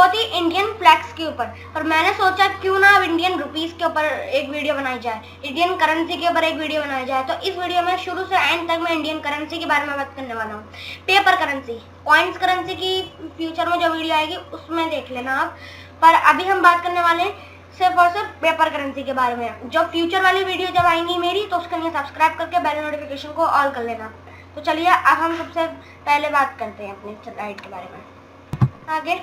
वो थी Indian flags के ऊपर। पर मैंने सोचा क्यों ना अब इंडियन रुपीस के ऊपर एक वीडियो बनाई जाए, इंडियन करेंसी के ऊपर एक वीडियो बनाई जाए। तो इस वीडियो में शुरू से एंड तक मैं इंडियन करेंसी के बारे में बात करने वाला हूँ। पेपर करेंसी, कॉइन्स करेंसी की फ्यूचर में जो वीडियो आएगी उसमें देख लेना आप। पर अभी हम बात करने वाले हैं सिर्फ और सिर्फ पेपर करेंसी के बारे में। जो फ्यूचर वाली वीडियो जब आएंगी मेरी, तो उसके लिए सब्सक्राइब करके बेल नोटिफिकेशन को ऑल कर लेना। तो चलिए अब हम सबसे पहले बात करते हैं अपने स्लाइड के बारे में आगे।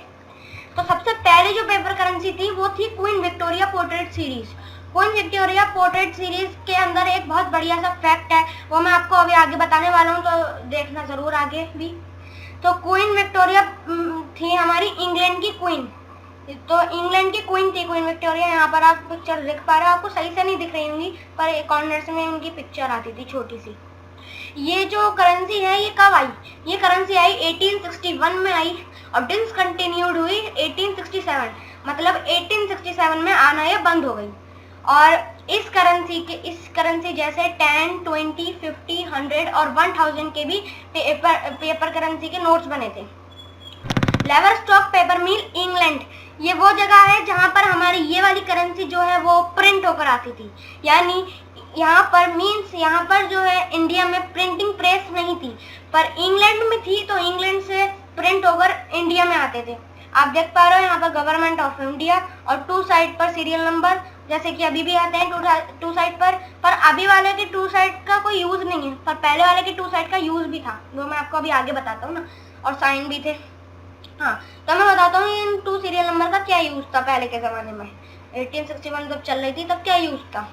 तो सबसे पहले जो पेपर करेंसी थी वो थी queen Victoria portrait series. Queen Victoria portrait series के अंदर एक बहुत बढ़िया सा फैक्ट है, वो मैं आपको अभी आगे बताने वाला हूँ, तो देखना जरूर आगे भी। तो क्वीन विक्टोरिया थी हमारी इंग्लैंड की क्वीन। तो इंग्लैंड की क्वीन थी क्वीन विक्टोरिया। यहाँ पर आप पिक्चर देख पा रहे हो, आपको सही से नहीं दिख रही होंगी, पर एक कॉर्नर में उनकी पिक्चर आती थी छोटी सी। ये जो करेंसी है ये कब आई? ये करेंसी आई 1861 में आई और डिसकंटिन्यूड हुई 1867, मतलब 1867 में आना ये बंद हो गई। और इस करेंसी जैसे 10, 20, 50, 100 और 1000 के भी पेपर करेंसी के नोट्स बने थे। लेवरस्टॉक पेपर मिल इंग्लैंड, ये वो जगह है जहाँ पर हमारी ये वाली करेंसी जो है वो प्रिंट होकर आती थी। यानी यहाँ पर मीन्स यहाँ पर जो है इंडिया में प्रिंटिंग प्रेस नहीं थी, पर इंग्लैंड में थी, तो इंग्लैंड से प्रिंट होकर इंडिया में आते थे। आप देख पा रहे हो यहाँ पर गवर्नमेंट ऑफ इंडिया और 2 साइड पर सीरियल नंबर, जैसे कि अभी भी आते हैं 2 साइड पर अभी वाले के 2 साइड का कोई यूज नहीं है, पर पहले वाले के 2 साइड का यूज भी था, जो मैं आपको अभी आगे बताता हूँ ना। और साइन भी थे। हाँ, तो मैं बताता हूँ इन 2 सीरियल नंबर का क्या यूज था पहले के जमाने में। 1861 जब चल रही थी तब क्या यूज था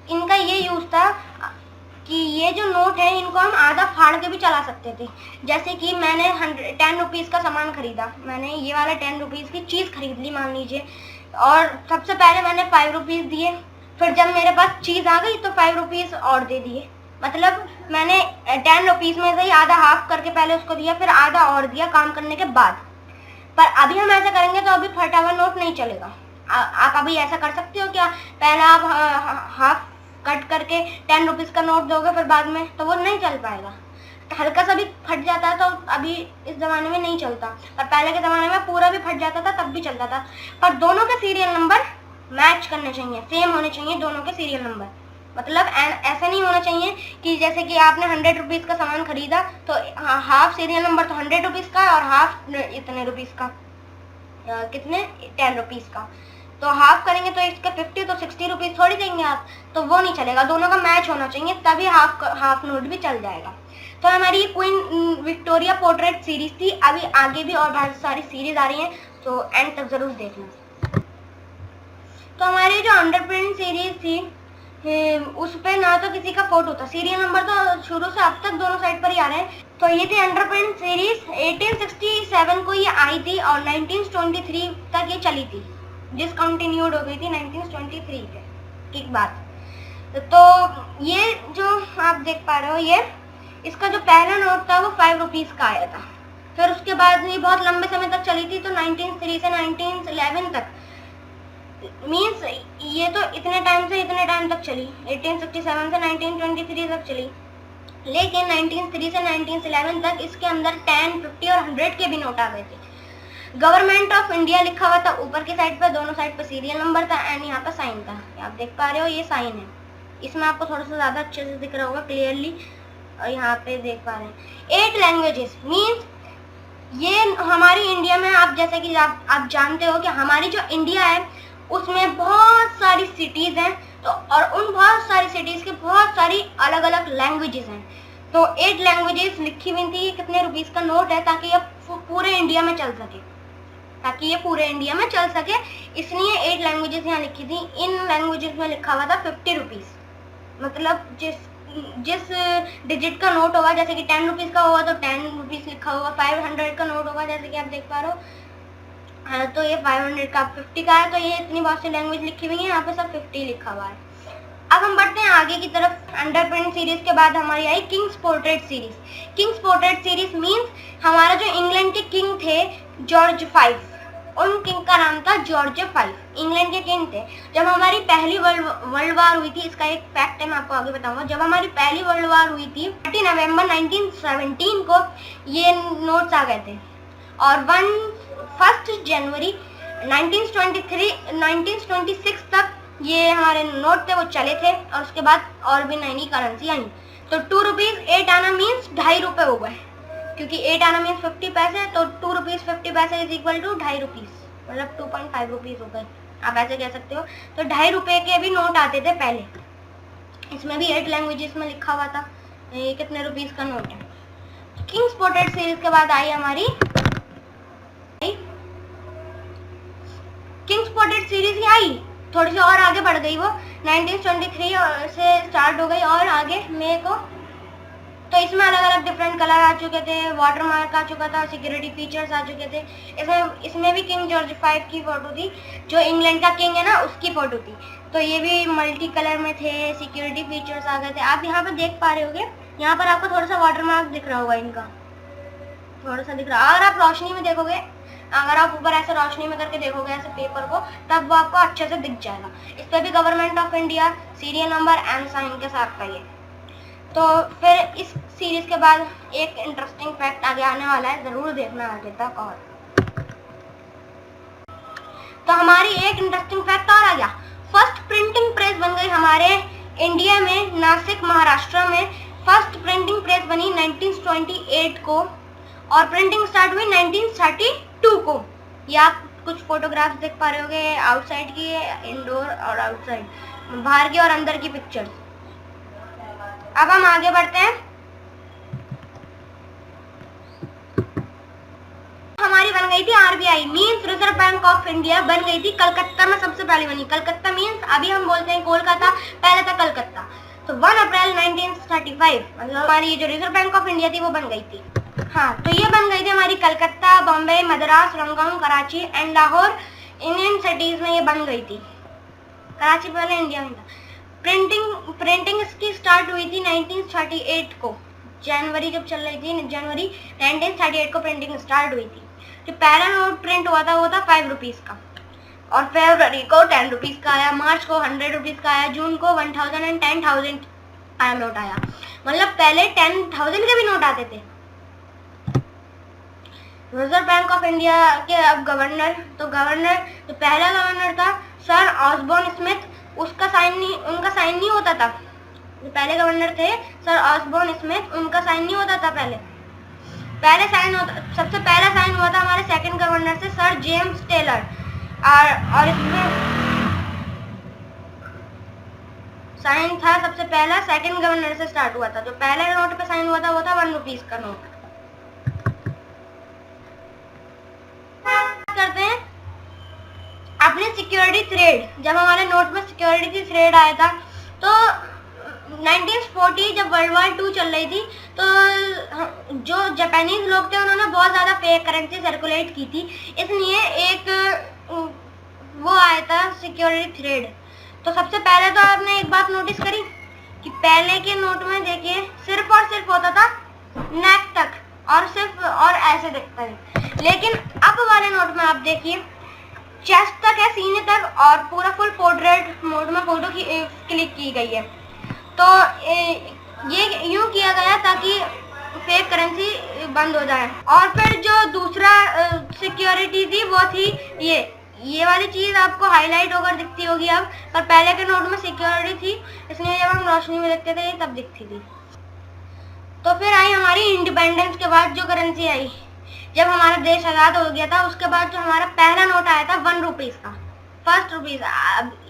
इनका? ये यूज था कि ये जो नोट है इनको हम आधा फाड़ के भी चला सकते थे। जैसे कि मैंने 10 रुपीज़ का सामान खरीदा, मैंने ये वाला 10 रुपीज़ की चीज़ खरीद ली मान लीजिए, और सबसे पहले मैंने 5 रुपीज़ दिए, फिर जब मेरे पास चीज़ आ गई तो 5 रुपीज़ और दे दिए। मतलब मैंने 10 रुपीज़ में से ही आधा हाफ करके पहले उसको दिया, फिर आधा और दिया काम करने के बाद। पर अभी हम ऐसा करेंगे तो अभी फटा हुआ नोट नहीं चलेगा। आप अभी ऐसा कर सकते हो क्या? पहले आप हाफ कट करके 10 रुपीज़ का नोट दोगे, फिर बाद में तो वो नहीं चल पाएगा। हल्का सा भी फट जाता है तो अभी इस ज़माने में नहीं चलता, पर पहले के ज़माने में पूरा भी फट जाता था तब भी चलता था। पर दोनों के सीरियल नंबर मैच करने चाहिए, सेम होने चाहिए दोनों के सीरियल नंबर। मतलब ऐसा नहीं होना चाहिए कि जैसे कि आपने 100 रुपीज़ का सामान खरीदा तो हाफ सीरियल नंबर तो 100 रुपीज़ का और हाफ इतने रुपीज़ का, कितने 10 रुपीज़ का। तो हाफ करेंगे तो इसका 50, तो 60 रुपीज़ थोड़ी देंगे आप, तो वो नहीं चलेगा। दोनों का मैच होना चाहिए तभी हाफ नोट भी चल जाएगा। तो हमारी क्वीन विक्टोरिया पोर्ट्रेट सीरीज थी। अभी आगे भी और बहुत सारी सीरीज आ रही हैं, तो एंड तक जरूर देखना। तो हमारी जो अंडर प्रिंट सीरीज थी उस पे ना तो किसी का फोटो था, सीरियल नंबर तो शुरू से अब तक दोनों साइड पर ही आ रहे हैं। तो ये थी अंडर प्रिंट सीरीज। 1867 को ये आई थी और 1923 तक ये चली थी, डिसकंटिन्यूड हो गई थी 1923 के बाद। तो ये जो आप देख पा रहे हो, ये इसका जो पहला नोट था वो 5 रुपीज़ का आया था। फिर उसके बाद ये बहुत लंबे समय तक चली थी, तो 1903 से 1911 तक, मीन्स ये तो इतने टाइम से इतने टाइम तक चली, 1867 से 1923 तक चली। लेकिन 1903 से 1911 तक इसके अंदर 10, 50 और 100 के भी नोट आ गए थे। गवर्नमेंट ऑफ इंडिया लिखा हुआ था ऊपर की साइड पर, दोनों साइड पर सीरियल नंबर था एंड यहाँ पर साइन था। आप देख पा रहे हो ये साइन है, इसमें आपको थोड़ा सा ज़्यादा अच्छे से दिख रहा होगा क्लियरली, और यहाँ पे देख पा रहे हैं 8 लैंग्वेजेस। मीन्स ये हमारी इंडिया में, आप जैसे कि आप जानते हो कि हमारी जो इंडिया है उसमें बहुत सारी सिटीज़ हैं, तो और उन बहुत सारी सिटीज़ के बहुत सारी अलग अलग लैंग्वेजेस हैं। तो 8 लैंग्वेजेस लिखी हुई थी, कितने रुपीज़ का नोट है, ताकि ये पूरे इंडिया में चल सके, इसलिए 8 लैंग्वेजेस यहाँ लिखी थी। इन लैंग्वेजेस में लिखा हुआ था 50 रुपीज़। मतलब जिस डिजिट का नोट होगा, जैसे कि 10 रुपीज़ का होगा तो 10 रुपीज़ लिखा होगा, 500 का नोट होगा जैसे कि आप देख पा रहे हो, तो ये 500 का, 50 का है, तो ये इतनी बहुत सी लैंग्वेज लिखी हुई है, यहाँ पे सब 50 लिखा हुआ है। अब हम बढ़ते हैं आगे की तरफ। अंडर प्रिंट सीरीज के बाद हमारी आई kings portrait series. Kings portrait series means हमारा जो इंग्लैंड के किंग थे जॉर्ज 5, उन किंग का नाम था जॉर्ज 5, इंग्लैंड के किंग थे। जब हमारी पहली वर्ल्ड वार हुई थी, इसका एक फैक्ट है मैं आपको आगे बताऊंगा, जब हमारी पहली वर्ल्ड वार हुई थी 30 नवंबर 1917 को ये नोट्स आ गए थे, और 1 जनवरी 1926 तक ये हमारे नोट थे वो चले थे, और उसके बाद और भी नई नई करेंसी आई। तो 2 रुपीज 8 आना मीन्स 2.5 रुपये हो गए, क्योंकि 8 आना मीन्स 50 पैसे, तो 2 रुपीज 50 पैसे इज इक्वल टू 2.5 रुपीज, मतलब 2.5 रुपीज हो गए, आप ऐसे कह सकते हो। तो 2.5 रुपये के भी नोट आते थे पहले, इसमें भी 8 लैंग्वेजेस में लिखा हुआ था। ये कितने रुपीस का नोट है। किंग स्पॉटेड सीरीज के बाद आई हमारी किंग स्पॉटेड सीरीज ही आई, थोड़ी सी और आगे बढ़ गई, वो 1923 से स्टार्ट हो गई और आगे मई को। तो इसमें अलग अलग डिफरेंट कलर आ चुके थे, वाटरमार्क आ चुका था, सिक्योरिटी फीचर्स आ चुके थे। इसमें भी किंग जॉर्ज 5 की फोटो थी, जो इंग्लैंड का किंग है ना, उसकी फोटो थी। तो ये भी मल्टी कलर में थे, सिक्योरिटी फीचर्स आ गए थे। आप यहाँ पर देख पा रहे होगे, यहाँ पर आपको थोड़ा सा वाटरमार्क दिख रहा होगा, इनका थोड़ा सा दिख रहा। अगर आप रोशनी में देखोगे, अगर आप ऊपर ऐसे रोशनी में करके देखोगे ऐसे पेपर को, तब वो आपको अच्छे से दिख जाएगा। इस पर भी government of India serial number and sign के साथ का ये। तो फिर इस सीरीज के बाद एक इंटरेस्टिंग फैक्ट आगे आने वाला है, जरूर देखना आगे तक। और तो हमारी एक इंटरेस्टिंग फैक्ट और आ गया, फर्स्ट प्रिंटिंग प्रेस बन गई हमारे इंडिया में, नासिक महाराष्ट्र में फर्स्ट प्रिंटिंग प्रेस बनी 1928 को, और प्रिंटिंग स्टार्ट हुई 1932 को। या आप कुछ फोटोग्राफ्स देख पा रहे होगे आउटसाइड की, इंडोर और आउटसाइड, बाहर की और अंदर की पिक्चर्स। अब हम आगे बढ़ते हैं। हमारी बन गई थी RBI means reserve bank of India, बन गई थी कलकत्ता में, सबसे पहले बनी। कलकत्ता मीन्स अभी हम बोलते हैं कोलकाता, पहले था कलकत्ता। तो 1 अप्रैल 1935 मतलब हमारी जो रिजर्व बैंक ऑफ इंडिया थी वो बन गई थी। हाँ, तो ये बन गई थी हमारी Calcutta, Bombay, Madras, Rangoon, Karachi and Lahore, Indian cities में ये बन गई थी। कराची पहले इंडिया में था। प्रिंटिंग इसकी स्टार्ट हुई थी 1938 को, जनवरी जब चल रही थी, जनवरी 1938 को प्रिंटिंग स्टार्ट हुई थी। जो पहला नोट प्रिंट हुआ था वो था 5 रुपीज का, और फरवरी को 10 रुपीज का आया, मार्च को 100 रुपीज का आया, जून को 1000 एंड 10,000 आया नोट आया। मतलब पहले 10,000 के भी नोट आते थे। रिजर्व बैंक ऑफ इंडिया के अब गवर्नर, तो पहला गवर्नर था सर ऑसबोर्न स्मिथ, उनका साइन नहीं होता था। जो पहले गवर्नर थे सर ऑसबोर्न स्मिथ, उनका साइन नहीं होता था सबसे पहला साइन हुआ था हमारे सेकंड गवर्नर से, सर जेम्स टेलर, और इसमें साइन था सबसे पहला सेकंड गवर्नर से स्टार्ट हुआ था। जो पहले नोट पे साइन हुआ था वो था 1 रुपीज का नोट। करते हैं अपने सिक्योरिटी थ्रेड। जब हमारे नोट में सिक्योरिटी थ्रेड आया था, तो 1940 जब वर्ल्ड वॉर 2 चल रही थी, तो जो जापानीज लोग थे उन्होंने बहुत ज़्यादा फेक करेंसी सर्कुलेट की थी, इसलिए एक वो आया था सिक्योरिटी थ्रेड। तो सबसे पहले तो आपने एक बात नोटिस करी कि पहले के नोट में देखिए सिर्फ और सिर्फ होता था नेक तक, और ऐसे दिखता है। लेकिन अब वाले नोट में आप देखिए चेस्ट तक है, सीने तक, और पूरा फुल पोर्ट्रेट मोड में फोटो क्लिक की गई है। तो ये यूं किया गया ताकि फेक करेंसी बंद हो जाए। और फिर जो दूसरा सिक्योरिटी थी वो थी ये वाली चीज आपको हाईलाइट होकर दिखती होगी अब, पर पहले के नोट में सिक्योरिटी थी, इसलिए जब हम रोशनी में देखते थे तब दिखती थी। तो फिर आई हमारी इंडिपेंडेंस के बाद जो करेंसी आई, जब हमारा देश आज़ाद हो गया था, उसके बाद जो हमारा पहला नोट आया था 1 रुपीज़ का, फर्स्ट रुपीज़।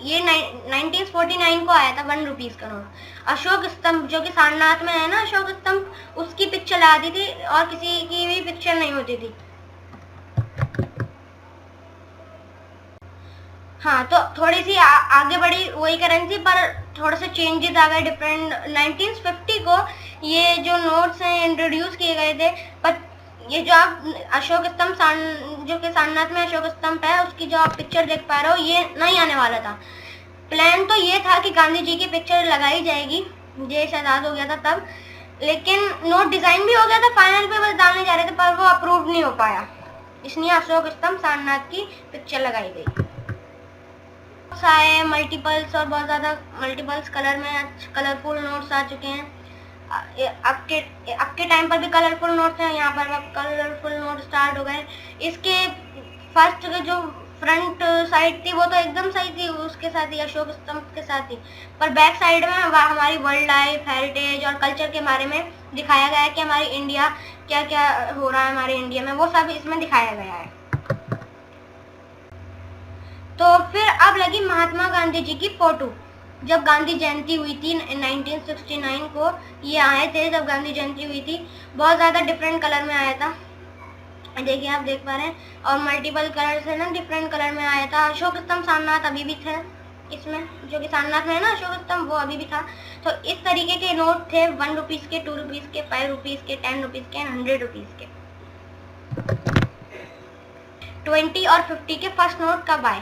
ये 1949 को आया था 1 रुपीज़ का नोट। अशोक स्तंभ जो कि सारनाथ में है ना, अशोक स्तंभ, उसकी पिक्चर आती थी और किसी की भी पिक्चर नहीं होती थी। हाँ, तो थोड़ी सी आगे बढ़ी वही करेंसी, पर थोड़े से चेंजेस आ गए डिफरेंट। 1950 को ये जो नोट्स हैं इंट्रोड्यूस किए गए थे, पर ये जो आप अशोक स्तंभ जो कि सारनाथ में अशोक स्तंभ है, उसकी जो आप पिक्चर देख पा रहे हो, ये नहीं आने वाला था। प्लान तो ये था कि गांधी जी की पिक्चर लगाई जाएगी, देश आज़ाद हो गया था तब, लेकिन नोट डिज़ाइन भी हो गया था, फाइनल पे बस डालने जा रहे थे, पर वो अप्रूव नहीं हो पाया, इसलिए अशोक स्तंभ सारनाथ की पिक्चर लगाई गई। आए मल्टीपल्स, और बहुत ज़्यादा मल्टीपल्स कलर में कलरफुल नोट्स आ चुके हैं। आपके टाइम पर भी कलरफुल नोट्स हैं, यहाँ पर अब कलरफुल नोट स्टार्ट हो गए। इसके फर्स्ट जो फ्रंट साइड थी वो तो एकदम सही थी, उसके साथ ही अशोक स्तंभ के साथ ही, पर बैक साइड में हमारी वर्ल्ड लाइफ, हेरिटेज और कल्चर के बारे में दिखाया गया है कि हमारी इंडिया क्या क्या हो रहा है हमारे इंडिया में, वो सब इसमें दिखाया गया है। तो फिर अब लगी महात्मा गांधी जी की फोटो। जब गांधी जयंती हुई थी 1969 को, ये आए थे जब गांधी जयंती हुई थी, बहुत ज़्यादा डिफरेंट कलर में आया था, देखिए आप देख पा रहे हैं, और मल्टीपल कलर से ना डिफरेंट कलर में आया था। अशोक स्तंभ सारनाथ अभी भी थे इसमें, जो कि सारनाथ में है ना अशोक स्तंभ, वो अभी भी था। तो इस तरीके के नोट थे 1 रुपीज़ के, 2 रुपीज़ के, 5 रुपीज़ के, 10 रुपीज़ के, 100 रुपीज़ के। 20 और 50 के फर्स्ट नोट कब आए?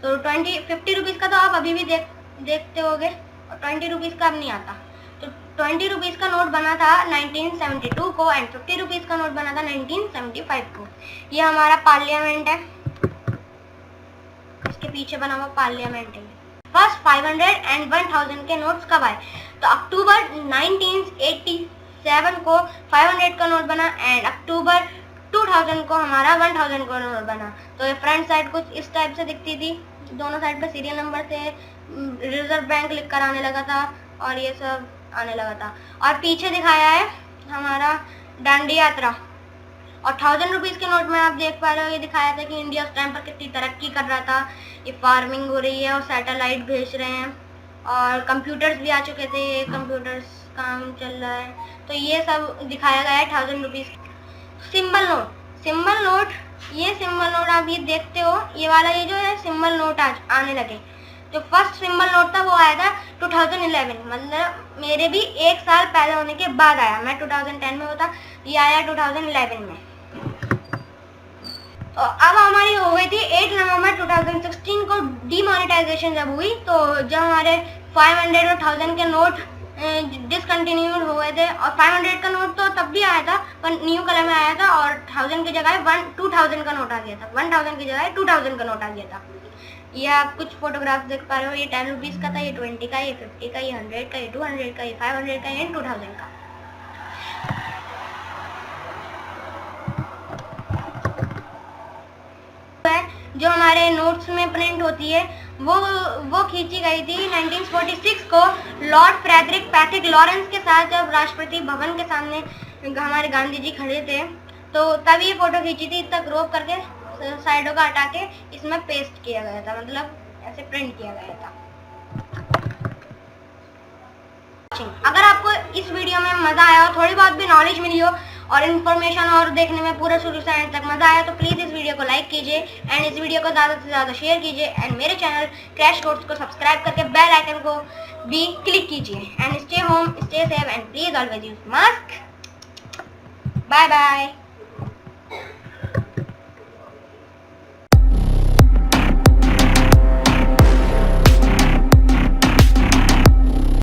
तो 50 रुपीज़ का तो आप अभी भी देखते होगे, और 20 रुपीज़ का अब नहीं आता। तो 20 रुपीज़ का नोट बना था 1972 को, एंड 50 रुपीज़ का नोट बना था 1975 को। ये हमारा पार्लियामेंट है, इसके पीछे बना हुआ पार्लियामेंट है। फर्स्ट 500 एंड 1000 के नोट्स कब आए? तो अक्टूबर 1987 को 500 का नोट बना, एंड अक्टूबर 2000 को हमारा 1000 का नोट बना। तो ये फ्रंट साइड कुछ इस टाइप से दिखती थी, दोनों साइड पे सीरियल नंबर थे, रिजर्व बैंक लिख कर आने लगा था, और ये सब आने लगा था। और पीछे दिखाया है हमारा दांडी यात्रा, और 1000 रुपीज़ के नोट में आप देख पा रहे हो, ये दिखाया था कि इंडिया उस टाइम पर कितनी तरक्की कर रहा था, ये फार्मिंग हो रही है और सैटेलाइट भेज रहे हैं, और कंप्यूटर्स भी आ चुके थे, कंप्यूटर्स काम चल रहा है। तो ये सब दिखाया गया है 1000 rupees. Symbol note, symbol note, ये सिंबल नोट आप ये देखते हो, ये वाला ये जो है सिंबल नोट आज आने लगे। जो फर्स्ट सिंबल नोट था वो आया था 2011, मतलब मेरे भी 1 साल पैदा होने के बाद आया, मैं 2010 में होता, ये आया 2011 में। तो अब हमारी हो गई थी 8 नवंबर 2016 को डीमोनेटाइजेशन जब हुई, तो जब हमारे 500 और 1000 के नोट डिसकंटिन्यूड हो गए थे, और 500 का नोट तो तब भी आया था पर न्यू कलर में आया था, और 1000 की जगह 2000 का नोट आ गया था, 1000 की जगह 2000 का नोट आ गया था। ये आप कुछ फोटोग्राफ देख पा रहे हो, ये 10 रुपीज़ का था, ये 20 का, ये 50 का, ये 100 का, ये 200 का, ये 500 का, ये 2000 का। जो हमारे नोट्स में प्रिंट होती है वो खींची गई थी 1946 को लॉर्ड फ्रेडरिक पैट्रिक लॉरेंस के साथ, जब राष्ट्रपति भवन के सामने हमारे गांधी जी खड़े थे, तो तब ये फोटो खींची थी। इतना क्रॉप करके साइडों का हटा के इसमें पेस्ट किया गया था, मतलब ऐसे प्रिंट किया गया था। अगर आपको इस वीडियो में मजा आया हो, थोड़ी बहुत भी नॉलेज मिली हो, और इन्फॉर्मेशन और देखने में पूरा शुरू से एंड तक मजा आया, तो प्लीज इस वीडियो को लाइक कीजिए, एंड इस वीडियो को ज्यादा से ज्यादा शेयर कीजिए, एंड मेरे चैनल क्रैश कोर्स को सब्सक्राइब करके बेल आइकन को भी क्लिक कीजिए, and stay home, stay safe, and please always use mask. Bye bye.